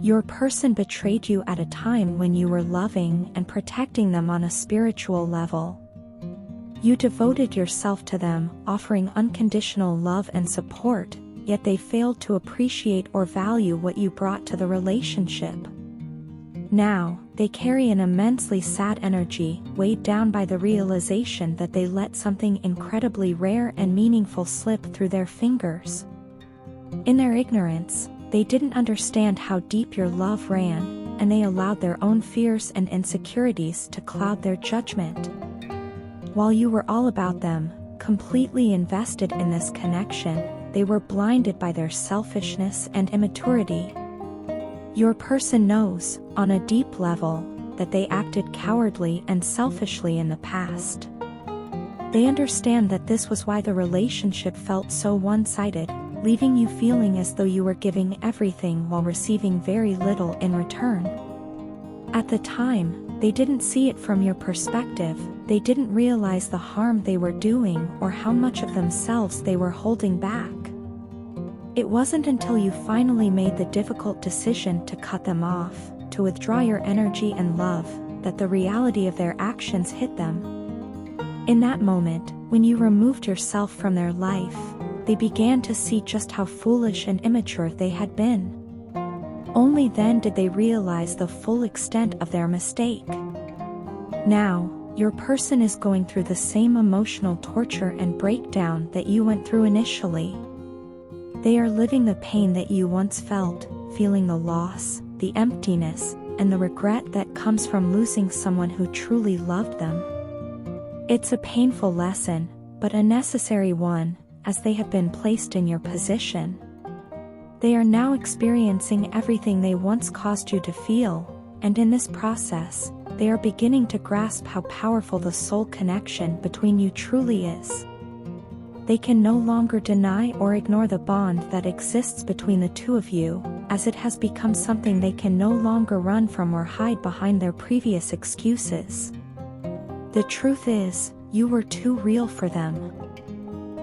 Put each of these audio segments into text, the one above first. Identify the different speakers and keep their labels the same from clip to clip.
Speaker 1: Your person betrayed you at a time when you were loving and protecting them on a spiritual level. You devoted yourself to them, offering unconditional love and support, yet they failed to appreciate or value what you brought to the relationship. Now, they carry an immensely sad energy, weighed down by the realization that they let something incredibly rare and meaningful slip through their fingers. In their ignorance, they didn't understand how deep your love ran, and they allowed their own fears and insecurities to cloud their judgment. While you were all about them, completely invested in this connection, they were blinded by their selfishness and immaturity. Your person knows, on a deep level, that they acted cowardly and selfishly in the past. They understand that this was why the relationship felt so one-sided, leaving you feeling as though you were giving everything while receiving very little in return. At the time, they didn't see it from your perspective, they didn't realize the harm they were doing or how much of themselves they were holding back. It wasn't until you finally made the difficult decision to cut them off, to withdraw your energy and love, that the reality of their actions hit them. In that moment, when you removed yourself from their life, they began to see just how foolish and immature they had been. Only then did they realize the full extent of their mistake. Now, your person is going through the same emotional torture and breakdown that you went through initially. They are living the pain that you once felt, feeling the loss, the emptiness, and the regret that comes from losing someone who truly loved them. It's a painful lesson, but a necessary one, as they have been placed in your position. They are now experiencing everything they once caused you to feel, and in this process, they are beginning to grasp how powerful the soul connection between you truly is. They can no longer deny or ignore the bond that exists between the two of you, as it has become something they can no longer run from or hide behind their previous excuses. The truth is, you were too real for them.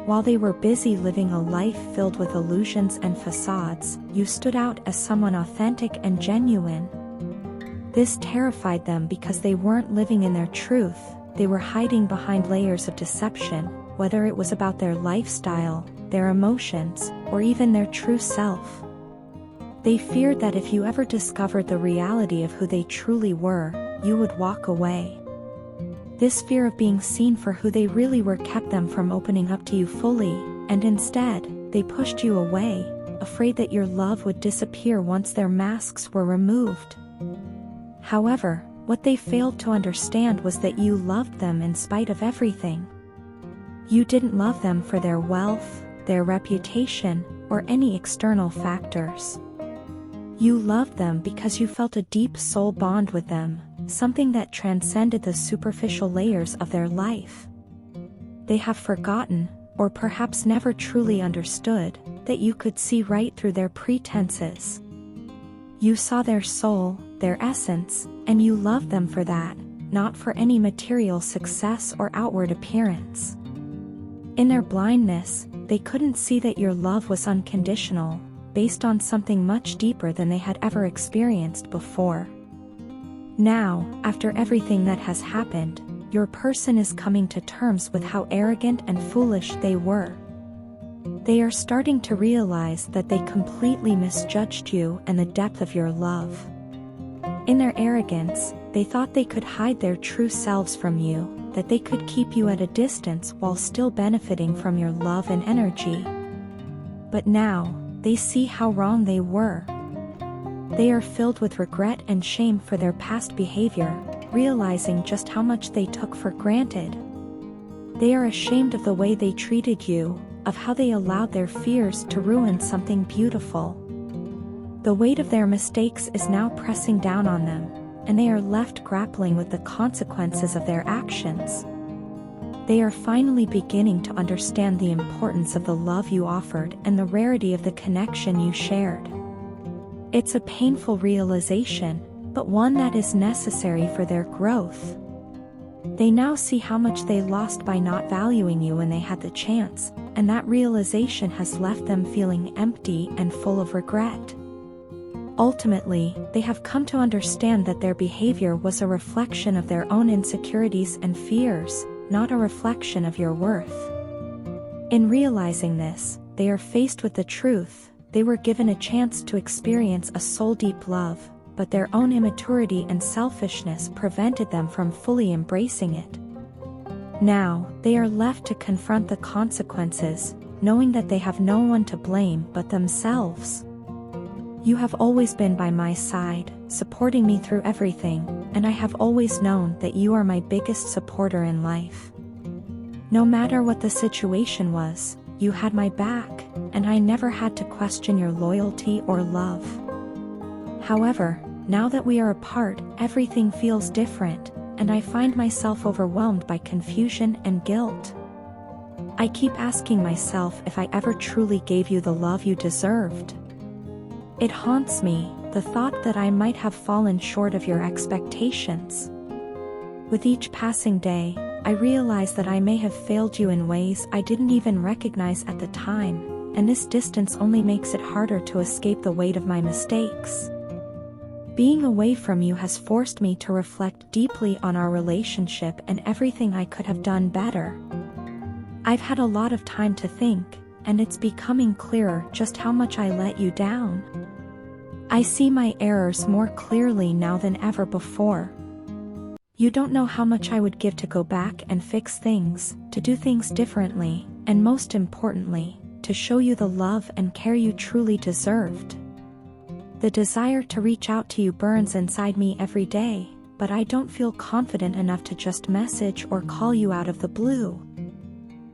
Speaker 1: While they were busy living a life filled with illusions and facades, you stood out as someone authentic and genuine. This terrified them because they weren't living in their truth, they were hiding behind layers of deception, whether it was about their lifestyle, their emotions, or even their true self. They feared that if you ever discovered the reality of who they truly were, you would walk away. This fear of being seen for who they really were kept them from opening up to you fully, and instead, they pushed you away, afraid that your love would disappear once their masks were removed. However, what they failed to understand was that you loved them in spite of everything. You didn't love them for their wealth, their reputation, or any external factors. You loved them because you felt a deep soul bond with them, something that transcended the superficial layers of their life. They have forgotten, or perhaps never truly understood, that you could see right through their pretenses. You saw their soul, their essence, and you loved them for that, not for any material success or outward appearance. In their blindness, they couldn't see that your love was unconditional, based on something much deeper than they had ever experienced before. Now, after everything that has happened, your person is coming to terms with how arrogant and foolish they were. They are starting to realize that they completely misjudged you and the depth of your love. In their arrogance, they thought they could hide their true selves from you, that they could keep you at a distance while still benefiting from your love and energy. But now, they see how wrong they were. They are filled with regret and shame for their past behavior, realizing just how much they took for granted. They are ashamed of the way they treated you, of how they allowed their fears to ruin something beautiful. The weight of their mistakes is now pressing down on them, and they are left grappling with the consequences of their actions. They are finally beginning to understand the importance of the love you offered and the rarity of the connection you shared. It's a painful realization, but one that is necessary for their growth. They now see how much they lost by not valuing you when they had the chance, and that realization has left them feeling empty and full of regret. Ultimately, they have come to understand that their behavior was a reflection of their own insecurities and fears, not a reflection of your worth. In realizing this, they are faced with the truth. They were given a chance to experience a soul-deep love, but their own immaturity and selfishness prevented them from fully embracing it. Now, they are left to confront the consequences, knowing that they have no one to blame but themselves. You have always been by my side, supporting me through everything, and I have always known that you are my biggest supporter in life. No matter what the situation was, you had my back, and I never had to question your loyalty or love. However, now that we are apart, everything feels different, and I find myself overwhelmed by confusion and guilt. I keep asking myself if I ever truly gave you the love you deserved. It haunts me, the thought that I might have fallen short of your expectations. With each passing day, I realize that I may have failed you in ways I didn't even recognize at the time, and this distance only makes it harder to escape the weight of my mistakes. Being away from you has forced me to reflect deeply on our relationship and everything I could have done better. I've had a lot of time to think, and it's becoming clearer just how much I let you down. I see my errors more clearly now than ever before. You don't know how much I would give to go back and fix things, to do things differently, and most importantly, to show you the love and care you truly deserved. The desire to reach out to you burns inside me every day, but I don't feel confident enough to just message or call you out of the blue.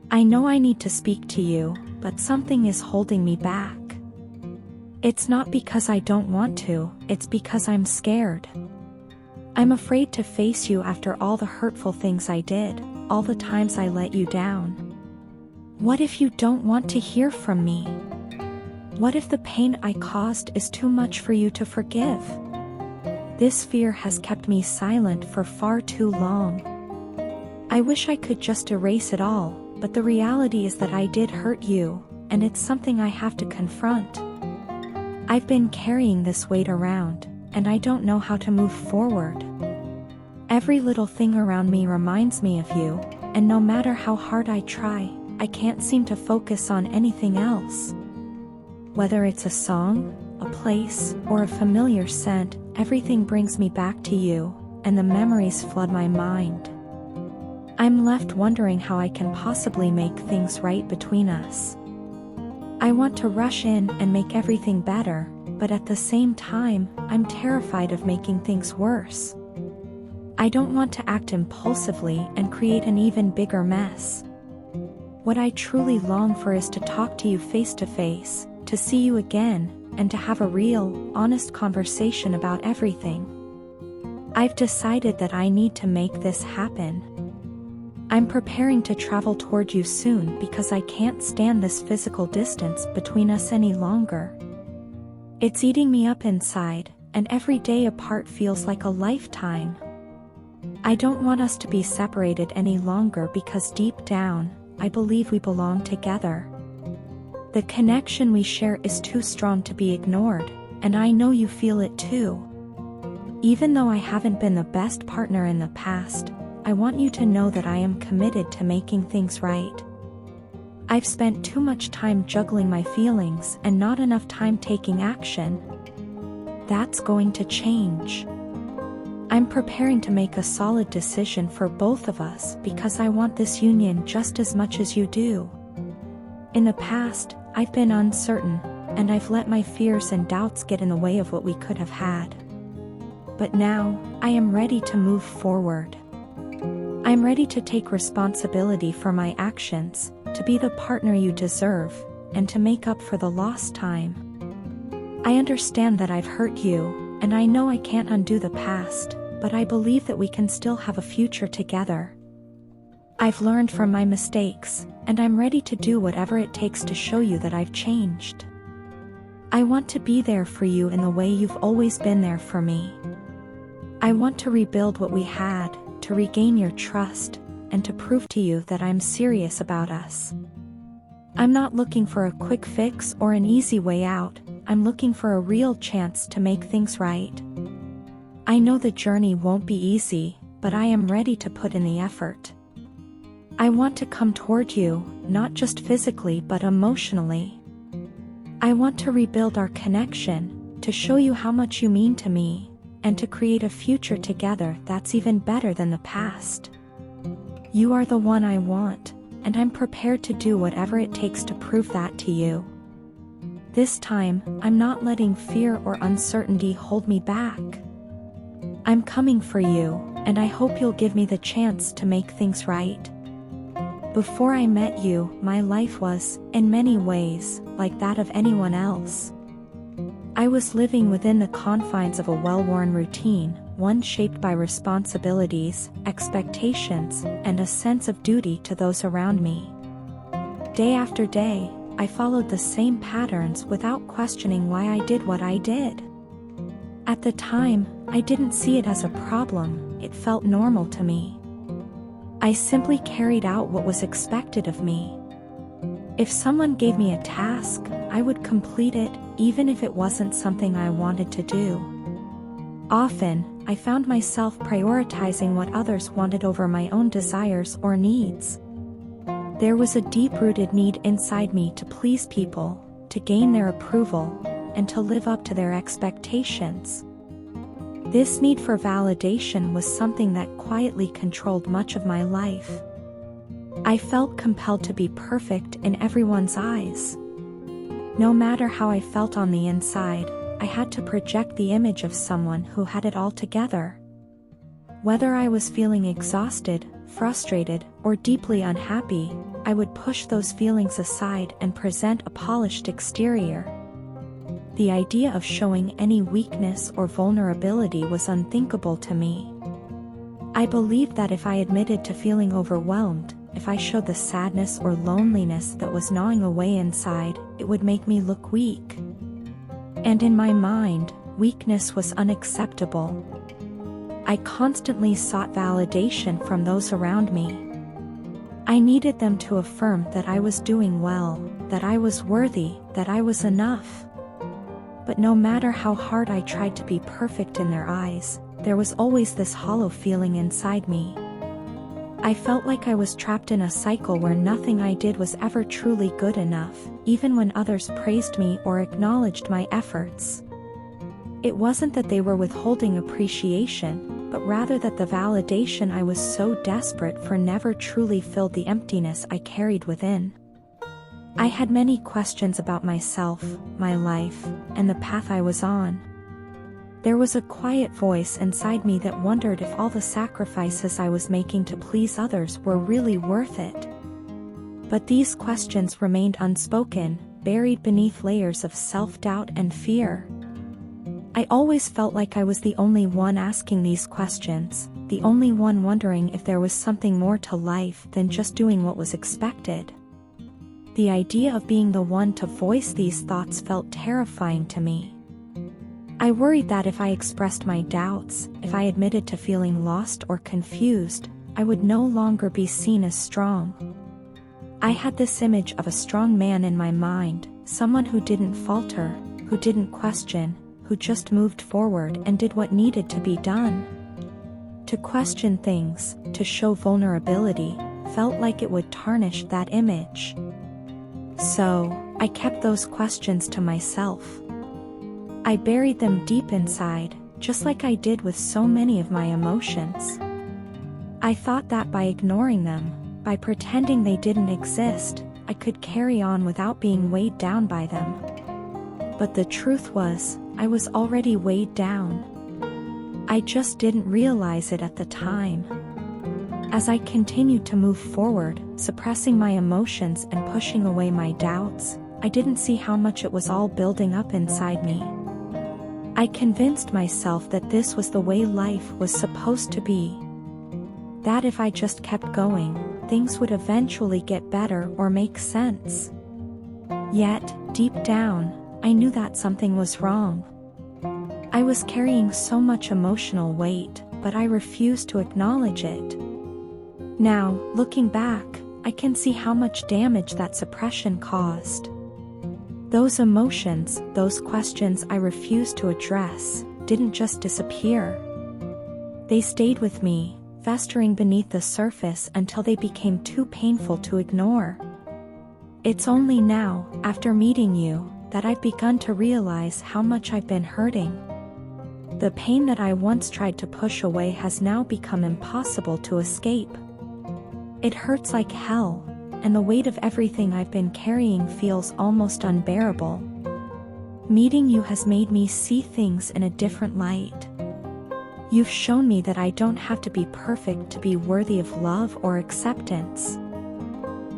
Speaker 1: I know I need to speak to you, but something is holding me back. It's not because I don't want to, it's because I'm scared. I'm afraid to face you after all the hurtful things I did, all the times I let you down. What if you don't want to hear from me? What if the pain I caused is too much for you to forgive? This fear has kept me silent for far too long. I wish I could just erase it all, but the reality is that I did hurt you, and it's something I have to confront. I've been carrying this weight around, and I don't know how to move forward. Every little thing around me reminds me of you, and no matter how hard I try, I can't seem to focus on anything else. Whether it's a song, a place, or a familiar scent, everything brings me back to you, and the memories flood my mind. I'm left wondering how I can possibly make things right between us. I want to rush in and make everything better, but at the same time, I'm terrified of making things worse. I don't want to act impulsively and create an even bigger mess. What I truly long for is to talk to you face to face, to see you again, and to have a real, honest conversation about everything. I've decided that I need to make this happen. I'm preparing to travel toward you soon because I can't stand this physical distance between us any longer. It's eating me up inside, and every day apart feels like a lifetime. I don't want us to be separated any longer because deep down, I believe we belong together. The connection we share is too strong to be ignored, and I know you feel it too. Even though I haven't been the best partner in the past, I want you to know that I am committed to making things right. I've spent too much time juggling my feelings and not enough time taking action. That's going to change. I'm preparing to make a solid decision for both of us because I want this union just as much as you do. In the past, I've been uncertain, and I've let my fears and doubts get in the way of what we could have had. But now, I am ready to move forward. I'm ready to take responsibility for my actions, to be the partner you deserve, and to make up for the lost time. I understand that I've hurt you, and I know I can't undo the past, but I believe that we can still have a future together. I've learned from my mistakes, and I'm ready to do whatever it takes to show you that I've changed. I want to be there for you in the way you've always been there for me. I want to rebuild what we had, to regain your trust, and to prove to you that I'm serious about us. I'm not looking for a quick fix or an easy way out, I'm looking for a real chance to make things right. I know the journey won't be easy, but I am ready to put in the effort. I want to come toward you, not just physically but emotionally. I want to rebuild our connection, to show you how much you mean to me, and to create a future together that's even better than the past. You are the one I want, and I'm prepared to do whatever it takes to prove that to you. This time, I'm not letting fear or uncertainty hold me back. I'm coming for you, and I hope you'll give me the chance to make things right. Before I met you, my life was, in many ways, like that of anyone else. I was living within the confines of a well-worn routine, one shaped by responsibilities, expectations, and a sense of duty to those around me. Day after day, I followed the same patterns without questioning why I did what I did. At the time, I didn't see it as a problem, it felt normal to me. I simply carried out what was expected of me. If someone gave me a task, I would complete it, even if it wasn't something I wanted to do. Often, I found myself prioritizing what others wanted over my own desires or needs. There was a deep-rooted need inside me to please people, to gain their approval, and to live up to their expectations. This need for validation was something that quietly controlled much of my life. I felt compelled to be perfect in everyone's eyes. No matter how I felt on the inside, I had to project the image of someone who had it all together. Whether I was feeling exhausted, frustrated, or deeply unhappy, I would push those feelings aside and present a polished exterior. The idea of showing any weakness or vulnerability was unthinkable to me. I believed that if I admitted to feeling overwhelmed, if I showed the sadness or loneliness that was gnawing away inside, it would make me look weak. And in my mind, weakness was unacceptable. I constantly sought validation from those around me. I needed them to affirm that I was doing well, that I was worthy, that I was enough. But no matter how hard I tried to be perfect in their eyes, there was always this hollow feeling inside me. I felt like I was trapped in a cycle where nothing I did was ever truly good enough, even when others praised me or acknowledged my efforts. It wasn't that they were withholding appreciation, but rather that the validation I was so desperate for never truly filled the emptiness I carried within. I had many questions about myself, my life, and the path I was on. There was a quiet voice inside me that wondered if all the sacrifices I was making to please others were really worth it. But these questions remained unspoken, buried beneath layers of self-doubt and fear. I always felt like I was the only one asking these questions, the only one wondering if there was something more to life than just doing what was expected. The idea of being the one to voice these thoughts felt terrifying to me. I worried that if I expressed my doubts, if I admitted to feeling lost or confused, I would no longer be seen as strong. I had this image of a strong man in my mind, someone who didn't falter, who didn't question, who just moved forward and did what needed to be done. To question things, to show vulnerability, felt like it would tarnish that image. So, I kept those questions to myself. I buried them deep inside, just like I did with so many of my emotions. I thought that by ignoring them, by pretending they didn't exist, I could carry on without being weighed down by them. But the truth was, I was already weighed down. I just didn't realize it at the time. As I continued to move forward, suppressing my emotions and pushing away my doubts, I didn't see how much it was all building up inside me. I convinced myself that this was the way life was supposed to be. That if I just kept going, things would eventually get better or make sense. Yet, deep down, I knew that something was wrong. I was carrying so much emotional weight, but I refused to acknowledge it. Now, looking back, I can see how much damage that suppression caused. Those emotions, those questions I refused to address, didn't just disappear. They stayed with me, festering beneath the surface until they became too painful to ignore. It's only now, after meeting you, that I've begun to realize how much I've been hurting. The pain that I once tried to push away has now become impossible to escape. It hurts like hell, and the weight of everything I've been carrying feels almost unbearable. Meeting you has made me see things in a different light. You've shown me that I don't have to be perfect to be worthy of love or acceptance.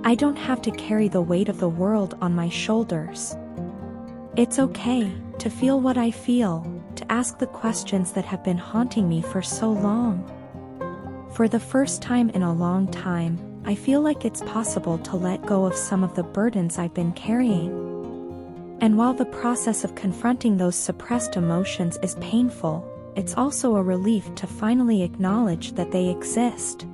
Speaker 1: I don't have to carry the weight of the world on my shoulders. It's okay to feel what I feel, to ask the questions that have been haunting me for so long. For the first time in a long time, I feel like it's possible to let go of some of the burdens I've been carrying. And while the process of confronting those suppressed emotions is painful, it's also a relief to finally acknowledge that they exist.